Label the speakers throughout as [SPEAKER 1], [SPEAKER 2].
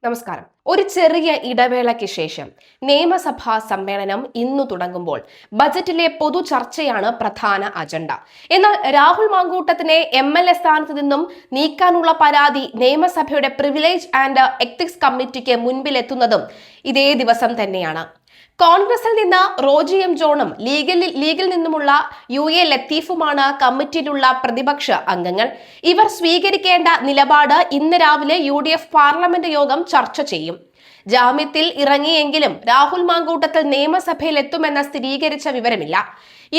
[SPEAKER 1] നമസ്കാരം. ഒരു ചെറിയ ഇടവേളയ്ക്ക് ശേഷം നിയമസഭാ സമ്മേളനം ഇന്നു തുടങ്ങുമ്പോൾ ബജറ്റിലെ പൊതു ചർച്ചയാണ് പ്രധാന അജണ്ട. എന്നാൽ രാഹുൽ മാങ്കൂട്ടത്തിനെ MLA സ്ഥാനത്ത് നിന്നും നീക്കാനുള്ള പരാതി നിയമസഭയുടെ പ്രിവിലേജ് ആൻഡ് എത്തിക്സ് കമ്മിറ്റിക്ക് മുൻപിലെത്തുന്നതും ഇതേ ദിവസം തന്നെയാണ്. കോൺഗ്രസിൽ നിന്ന് റോജി എം ജോണും ലീഗിൽ നിന്നുമുള്ള UA ലത്തീഫുമാണ് കമ്മിറ്റിയിലുള്ള പ്രതിപക്ഷ അംഗങ്ങൾ. ഇവർ സ്വീകരിക്കേണ്ട നിലപാട് ഇന്ന് രാവിലെ UDF പാർലമെന്റ് യോഗം ചർച്ച ചെയ്യും. ജാമ്യത്തിൽ ഇറങ്ങിയെങ്കിലും രാഹുൽ മാങ്കൂട്ടത്തിൽ നിയമസഭയിൽ എത്തുമെന്ന് സ്ഥിരീകരിച്ച വിവരമില്ല.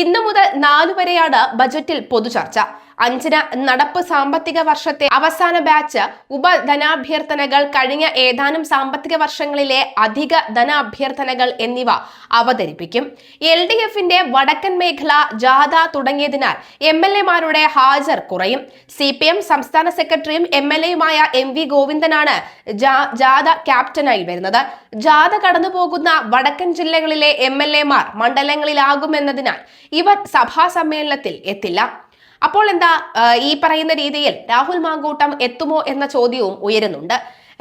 [SPEAKER 1] ഇന്നു മുതൽ 4 വരെയാണ് ബജറ്റിൽ പൊതുചർച്ച. 5-ന് നടപ്പ് സാമ്പത്തിക വർഷത്തെ അവസാന ബാച്ച് ഉപധനാഭ്യർത്ഥനകൾ, കഴിഞ്ഞ ഏതാനും സാമ്പത്തിക വർഷങ്ങളിലെ അധിക ധനാഭ്യർത്ഥനകൾ എന്നിവ അവതരിപ്പിക്കും. LDFന്റെ വടക്കൻ മേഖല ജാഥ തുടങ്ങിയതിനാൽ MLA-മാരുടെ ഹാജർ കുറയും. CPM സംസ്ഥാന സെക്രട്ടറിയും MLA-യുമായ MV ഗോവിന്ദനാണ് ജാഥ ക്യാപ്റ്റനായി വരുന്നത്. ജാഥ കടന്നുപോകുന്ന വടക്കൻ ജില്ലകളിലെ MLA-മാർ മണ്ഡലങ്ങളിലാകുമെന്നതിനാൽ ഇവർ സഭാ സമ്മേളനത്തിൽ എത്തില്ല. അപ്പോൾ എന്താ ഈ പറയുന്ന രീതിയിൽ രാഹുൽ മാങ്കൂട്ടം എത്തുമോ എന്ന ചോദ്യവും ഉയരുന്നുണ്ട്.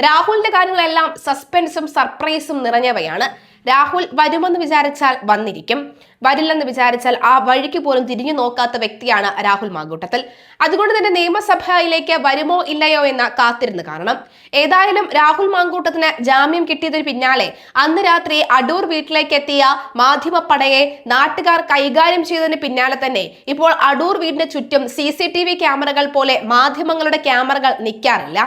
[SPEAKER 1] രാഹുലിന്റെ കാര്യങ്ങളെല്ലാം സസ്പെൻസും സർപ്രൈസും നിറഞ്ഞവയാണ്. രാഹുൽ വരുമെന്ന് വിചാരിച്ചാൽ വന്നിരിക്കും, വരില്ലെന്ന് വിചാരിച്ചാൽ ആ വഴിക്ക് പോലും തിരിഞ്ഞു നോക്കാത്ത വ്യക്തിയാണ് രാഹുൽ മാങ്കൂട്ടത്തിൽ. അതുകൊണ്ട് തന്നെ നിയമസഭയിലേക്ക് വരുമോ ഇല്ലയോ എന്ന് കാത്തിരുന്ന് കാണണം. ഏതായാലും രാഹുൽ മാങ്കൂട്ടത്തിന് ജാമ്യം കിട്ടിയതിന് പിന്നാലെ അന്ന് രാത്രി അടൂർ വീട്ടിലേക്ക് എത്തിയ മാധ്യമപ്പടയെ നാട്ടുകാർ കൈകാര്യം ചെയ്തതിന് പിന്നാലെ തന്നെ ഇപ്പോൾ അടൂർ വീടിന് ചുറ്റും CCTV ക്യാമറകൾ പോലെ മാധ്യമങ്ങളുടെ ക്യാമറകൾ നിൽക്കാറില്ല.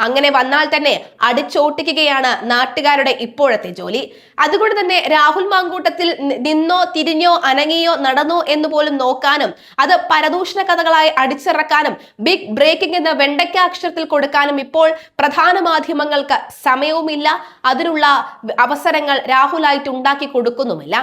[SPEAKER 1] അങ്ങനെ വന്നാൽ തന്നെ അടിച്ചോട്ടിക്കുകയാണ് നാട്ടുകാരുടെ ഇപ്പോഴത്തെ ജോലി. അതുകൊണ്ട് തന്നെ രാഹുൽ മാങ്കൂട്ടത്തിൽ നിന്നോ തിരിഞ്ഞോ അനങ്ങിയോ നടന്നോ എന്ന് പോലും നോക്കാനും അത് പരദൂഷണ കഥകളായി അടിച്ചിറക്കാനും ബിഗ് ബ്രേക്കിംഗ് എന്ന വെണ്ടയ്ക്ക അക്ഷരത്തിൽ കൊടുക്കാനും ഇപ്പോൾ പ്രധാന മാധ്യമങ്ങൾക്ക് സമയവുമില്ല. അതിനുള്ള അവസരങ്ങൾ രാഹുലായിട്ട് ഉണ്ടാക്കി കൊടുക്കുന്നുമില്ല.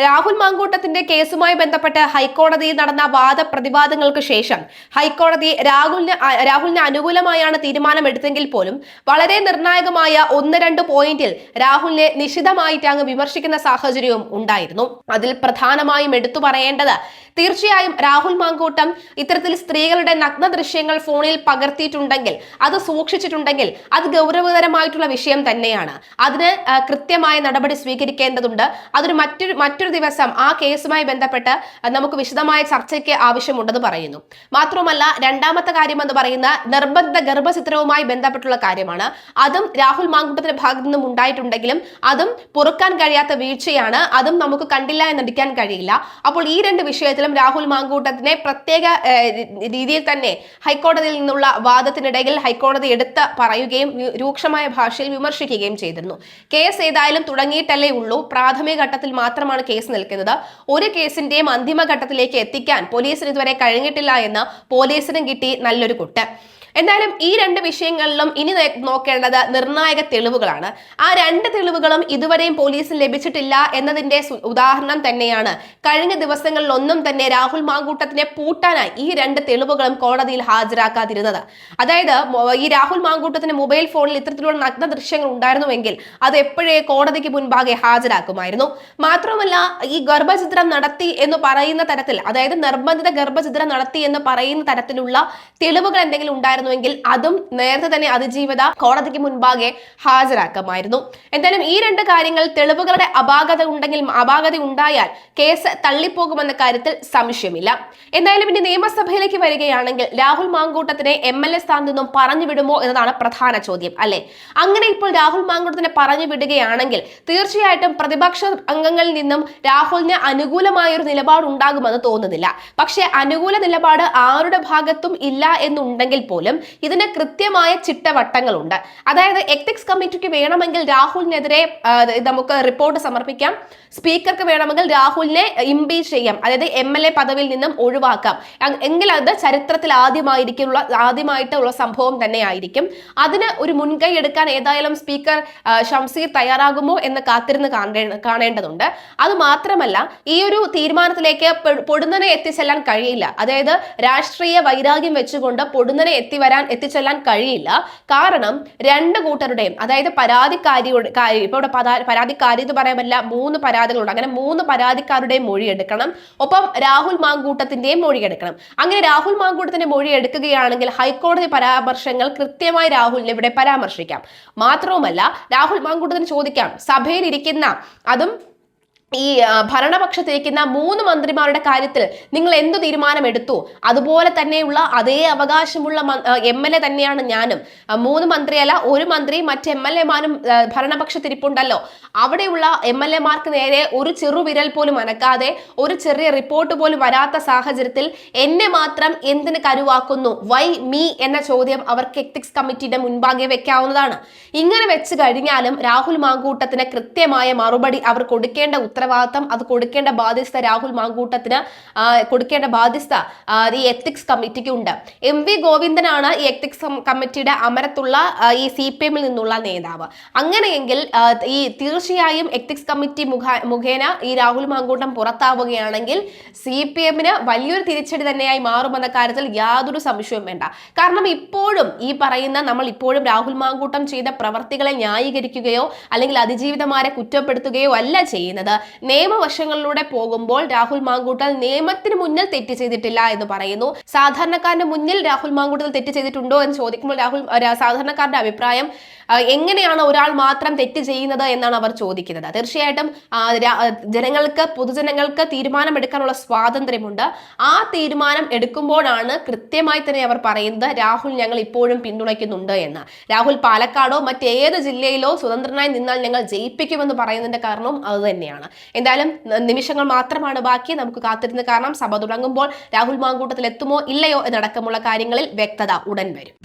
[SPEAKER 1] രാഹുൽ മാങ്കൂട്ടത്തിന്റെ കേസുമായി ബന്ധപ്പെട്ട് ഹൈക്കോടതിയിൽ നടന്ന വാദപ്രതിവാദങ്ങൾക്ക് ശേഷം ഹൈക്കോടതി രാഹുലിന് അനുകൂലമായാണ് തീരുമാനമെടുത്തെങ്കിൽ പോലും വളരെ നിർണായകമായ 1-2 പോയിന്റിൽ രാഹുലിനെ നിശിതമായിട്ട് അങ്ങ് വിമർശിക്കുന്ന സാഹചര്യവും ഉണ്ടായിരുന്നു. അതിൽ പ്രധാനമായും എടുത്തു പറയേണ്ടത് തീർച്ചയായും രാഹുൽ മാങ്കൂട്ടം ഇത്തരത്തിൽ സ്ത്രീകളുടെ നഗ്ന ദൃശ്യങ്ങൾ ഫോണിൽ പകർത്തിയിട്ടുണ്ടെങ്കിൽ, അത് സൂക്ഷിച്ചിട്ടുണ്ടെങ്കിൽ അത് ഗൗരവതരമായിട്ടുള്ള വിഷയം തന്നെയാണ്. അതിന് കൃത്യമായ നടപടി സ്വീകരിക്കേണ്ടതുണ്ട്. അതിന് മറ്റൊരു ദിവസം ആ കേസുമായി ബന്ധപ്പെട്ട് നമുക്ക് വിശദമായ ചർച്ചയ്ക്ക് ആവശ്യമുണ്ടെന്ന് പറയുന്നു. മാത്രമല്ല, രണ്ടാമത്തെ കാര്യം എന്ന് പറയുന്ന നിർബന്ധ ഗർഭചിത്രവുമായി ബന്ധപ്പെട്ടുള്ള കാര്യമാണ്. അതും രാഹുൽ മാങ്കൂട്ടത്തിന്റെ ഭാഗത്തു നിന്നും ഉണ്ടായിട്ടുണ്ടെങ്കിലും അതും പൊറുക്കാൻ കഴിയാത്ത വീഴ്ചയാണ്. അതും നമുക്ക് കണ്ടില്ല എന്നടിക്കാൻ കഴിയില്ല. അപ്പോൾ ഈ 2 വിഷയത്തിലും രാഹുൽ മാങ്കൂട്ടത്തിനെ പ്രത്യേക രീതിയിൽ തന്നെ ഹൈക്കോടതിയിൽ നിന്നുള്ള വാദത്തിനിടയിൽ ഹൈക്കോടതി എടുത്ത് പറയുകയും രൂക്ഷമായ ഭാഷയിൽ വിമർശിക്കുകയും ചെയ്തിരുന്നു. കേസ് ഏതായാലും തുടങ്ങിയിട്ടല്ലേ ഉള്ളൂ. പ്രാഥമിക ഘട്ടത്തിൽ മാത്രമാണ് കേസ് നിൽക്കുന്നത്. ഒരു കേസിന്റെയും അന്തിമഘട്ടത്തിലേക്ക് എത്തിക്കാൻ പോലീസിന് ഇതുവരെ കഴിഞ്ഞിട്ടില്ല എന്ന് പോലീസിനും കിട്ടി നല്ലൊരു കുട്ട്. എന്തായാലും ഈ 2 വിഷയങ്ങളിലും ഇനി നോക്കേണ്ടത് നിർണായക തെളിവുകളാണ്. ആ 2 തെളിവുകളും ഇതുവരെയും പോലീസിന് ലഭിച്ചിട്ടില്ല എന്നതിന്റെ ഉദാഹരണം തന്നെയാണ് കഴിഞ്ഞ ദിവസങ്ങളിലൊന്നും തന്നെ രാഹുൽ മാങ്കൂട്ടത്തിനെ പൂട്ടാനായി ഈ 2 തെളിവുകളും കോടതിയിൽ ഹാജരാക്കാതിരുന്നത്. അതായത് ഈ രാഹുൽ മാങ്കൂട്ടത്തിന്റെ മൊബൈൽ ഫോണിൽ ഇത്തരത്തിലുള്ള നഗ്ന ദൃശ്യങ്ങൾ ഉണ്ടായിരുന്നുവെങ്കിൽ അത് എപ്പോഴേ കോടതിക്ക് മുൻപാകെ ഹാജരാക്കുമായിരുന്നു. മാത്രമല്ല, ഈ ഗർഭചിത്രം നടത്തി എന്ന് പറയുന്ന തരത്തിൽ, അതായത് നിർബന്ധിത ഗർഭചിത്രം നടത്തി എന്ന് പറയുന്ന തരത്തിലുള്ള തെളിവുകൾ എന്തെങ്കിലും ഉണ്ടായിരുന്നു എങ്കിൽ അതും നേരത്തെ തന്നെ അതിജീവിത കോടതിക്ക് മുൻപാകെ ഹാജരാക്കാമായിരുന്നു. എന്തായാലും ഈ 2 കാര്യങ്ങൾ തെളിവുകളുടെ അപാകത ഉണ്ടായാൽ കേസ് തള്ളിപ്പോകുമെന്ന കാര്യത്തിൽ സംശയമില്ല. എന്തായാലും ഇനി നിയമസഭയിലേക്ക് വരികയാണെങ്കിൽ രാഹുൽ മാങ്കൂട്ടത്തിനെ MLA സ്ഥാനത്ത് നിന്നും പറഞ്ഞു വിടുമോ എന്നതാണ് പ്രധാന ചോദ്യം, അല്ലെ? അങ്ങനെ ഇപ്പോൾ രാഹുൽ മാങ്കൂട്ടത്തിനെ പറഞ്ഞു വിടുകയാണെങ്കിൽ തീർച്ചയായിട്ടും പ്രതിപക്ഷ അംഗങ്ങളിൽ നിന്നും രാഹുലിന് അനുകൂലമായ ഒരു നിലപാട് ഉണ്ടാകുമെന്ന് തോന്നുന്നില്ല. പക്ഷെ അനുകൂല നിലപാട് ആരുടെ ഭാഗത്തും ഇല്ല എന്നുണ്ടെങ്കിൽ പോലും ഇതിന് കൃത്യമായ ചിട്ടവട്ടങ്ങളുണ്ട്. അതായത് എത്തിക്സ് കമ്മിറ്റിക്ക് വേണമെങ്കിൽ രാഹുലിനെതിരെ നമുക്ക് റിപ്പോർട്ട് സമർപ്പിക്കാം. സ്പീക്കർക്ക് വേണമെങ്കിൽ രാഹുലിനെ ഇംപീച്ച് ചെയ്യാം, അതായത് MLA പദവിയിൽ നിന്നും ഒഴിവാക്കാം. എങ്കിൽ അത് ചരിത്രത്തിൽ ആദ്യമായിട്ടുള്ള സംഭവം തന്നെ ആയിരിക്കും. അതിന് ഒരു മുൻകൈ എടുക്കാൻ ഏതായാലും സ്പീക്കർ ഷംസീർ തയ്യാറാകുമോ എന്ന് കാത്തിരുന്ന് കാണേണ്ടതുണ്ട്. അത് മാത്രമല്ല, ഈ ഒരു തീരുമാനത്തിലേക്ക് പൊടുന്നനെ എത്തിച്ചെല്ലാൻ കഴിയില്ല. അതായത് രാഷ്ട്രീയ വൈരാഗ്യം വെച്ചുകൊണ്ട് പൊടുന്നനെ എത്തി എത്തിച്ചെല്ലാൻ കഴിയില്ല. കാരണം രണ്ട് കൂട്ടരുടെയും, അതായത് പരാതിക്കാരിയുടെ ഇപ്പൊ ഇവിടെ പരാതിക്കാരി എന്ന് പറയാൻ പറ്റില്ല, 3 പരാതികളുണ്ട്. അങ്ങനെ 3 പരാതിക്കാരുടെയും മൊഴി എടുക്കണം. ഒപ്പം രാഹുൽ മാങ്കൂട്ടത്തിന്റെയും മൊഴി എടുക്കണം. അങ്ങനെ രാഹുൽ മാങ്കൂട്ടത്തിന്റെ മൊഴി എടുക്കുകയാണെങ്കിൽ ഹൈക്കോടതി പരാമർശങ്ങൾ കൃത്യമായി രാഹുലിനെ ഇവിടെ പരാമർശിക്കാം. മാത്രവുമല്ല, രാഹുൽ മാങ്കൂട്ടത്തിന് ചോദിക്കാം, സഭയിൽ ഇരിക്കുന്ന, അതും ഈ ഭരണപക്ഷത്തിരിക്കുന്ന 3 മന്ത്രിമാരുടെ കാര്യത്തിൽ നിങ്ങൾ എന്തു തീരുമാനമെടുത്തു, അതുപോലെ തന്നെയുള്ള അതേ അവകാശമുള്ള MLA തന്നെയാണ് ഞാനും. 3 മന്ത്രിയല്ല, 1 മന്ത്രി, മറ്റ് MLA മാരും ഭരണപക്ഷത്തിരിപ്പുണ്ടല്ലോ. അവിടെയുള്ള MLA മാർക്ക് നേരെ ഒരു ചെറുവിരൽ പോലും അനക്കാതെ, ഒരു ചെറിയ റിപ്പോർട്ട് പോലും വരാത്ത സാഹചര്യത്തിൽ എന്നെ മാത്രം എന്തിന് കരുവാക്കുന്നു, വൈ മീ എന്ന ചോദ്യം അവർക്ക് എത്തിക്സ് കമ്മിറ്റിയുടെ മുൻപാകെ വെക്കാവുന്നതാണ്. ഇങ്ങനെ വെച്ച് കഴിഞ്ഞാലും രാഹുൽ മാങ്കൂട്ടത്തിന് കൃത്യമായ മറുപടി അവർ കൊടുക്കേണ്ട ഉത്തരവാദിത്തം, അത് കൊടുക്കേണ്ട ബാധ്യത രാഹുൽ മാങ്കൂട്ടത്തിന് കൊടുക്കേണ്ട ബാധ്യത ഈ എത്തിക്സ് കമ്മിറ്റിക്ക് ഉണ്ട്. MV ഗോവിന്ദനാണ് ഈ എത്തിക്സ് കമ്മിറ്റിയുടെ അമരത്തുള്ള ഈ CPM നിന്നുള്ള നേതാവ്. അങ്ങനെയെങ്കിൽ ഈ തീർച്ചയായും എത്തിക്സ് കമ്മിറ്റി മുഖേന ഈ രാഹുൽ മാങ്കൂട്ടം പുറത്താവുകയാണെങ്കിൽ CPM വലിയൊരു തിരിച്ചടി തന്നെയായി മാറുമെന്ന കാര്യത്തിൽ യാതൊരു സംശയവും വേണ്ട. കാരണം ഇപ്പോഴും ഈ പറയുന്ന നമ്മൾ ഇപ്പോഴും രാഹുൽ മാങ്കൂട്ടം ചെയ്ത പ്രവർത്തികളെ ന്യായീകരിക്കുകയോ അല്ലെങ്കിൽ അതിജീവിതമാരെ കുറ്റപ്പെടുത്തുകയോ അല്ല ചെയ്യുന്നത്. നിയമവശങ്ങളിലൂടെ പോകുമ്പോൾ രാഹുൽ മാങ്കൂട്ടൽ നിയമത്തിന് മുന്നിൽ തെറ്റ് ചെയ്തിട്ടില്ല എന്ന് പറയുന്നു. സാധാരണക്കാരന്റെ മുന്നിൽ രാഹുൽ മാങ്കൂട്ടൽ തെറ്റ് ചെയ്തിട്ടുണ്ടോ എന്ന് ചോദിക്കുമ്പോൾ സാധാരണക്കാരുടെ അഭിപ്രായം എങ്ങനെയാണ് ഒരാൾ മാത്രം തെറ്റ് ചെയ്യുന്നത് എന്നാണ് അവർ ചോദിക്കുന്നത്. തീർച്ചയായിട്ടും പൊതുജനങ്ങൾക്ക് തീരുമാനമെടുക്കാനുള്ള സ്വാതന്ത്ര്യമുണ്ട്. ആ തീരുമാനം എടുക്കുമ്പോഴാണ് കൃത്യമായി തന്നെ അവർ പറയുന്നത് രാഹുൽ ഞങ്ങൾ ഇപ്പോഴും പിന്തുണയ്ക്കുന്നുണ്ട് എന്ന്. രാഹുൽ പാലക്കാടോ മറ്റേത് ജില്ലയിലോ സ്വതന്ത്രനായി നിന്നാൽ ഞങ്ങൾ ജയിപ്പിക്കുമെന്ന് പറയുന്നതിന്റെ കാരണവും അത് തന്നെയാണ്. എന്തായാലും നിമിഷങ്ങൾ മാത്രമാണ് ബാക്കി. നമുക്ക് കാത്തിരുന്ന് കാരണം സഭ തുടങ്ങുമ്പോൾ രാഹുൽ മാങ്കൂട്ടത്തിൽ എത്തുമോ ഇല്ലയോ എന്നടക്കമുള്ള കാര്യങ്ങളിൽ വ്യക്തത ഉടൻ വരും.